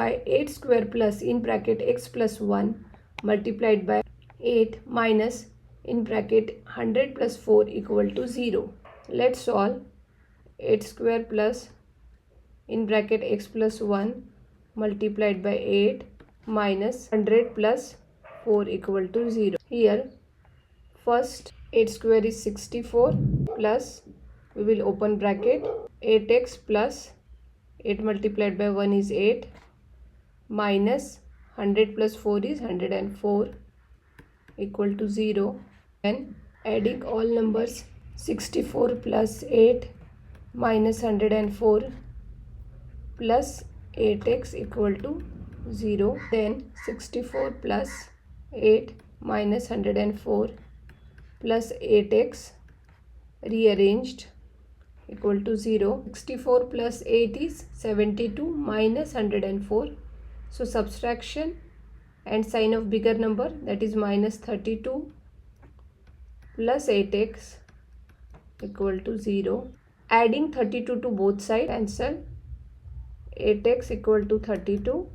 by 8 square plus in bracket x plus 1 multiplied by 8 minus in bracket 100 plus 4 equal to 0. Let's solve 8 square plus in bracket x plus 1 multiplied by 8 minus 100 plus 4 equal to 0. Here first 8 square is 64 plus we will open bracket 8x plus 8 multiplied by 1 is 8 minus 100 plus 4 is 104 equal to 0. And adding all numbers 64 plus 8 minus 104 plus 8x equal to 0. Then 64 plus 8 minus 104 plus 8x rearranged equal to 0. 64 plus 8 is 72 minus 104. So subtraction and sign of bigger number, that is minus 32 plus 8x equal to 0. Adding 32 to both sides, cancel. 8x equal to 32.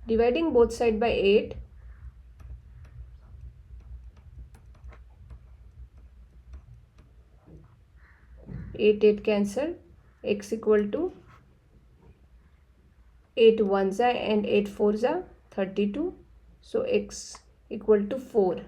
Dividing both sides by 8. 8 cancel. X equal to 8 ones are and 8 fours are 32. So x equal to 4.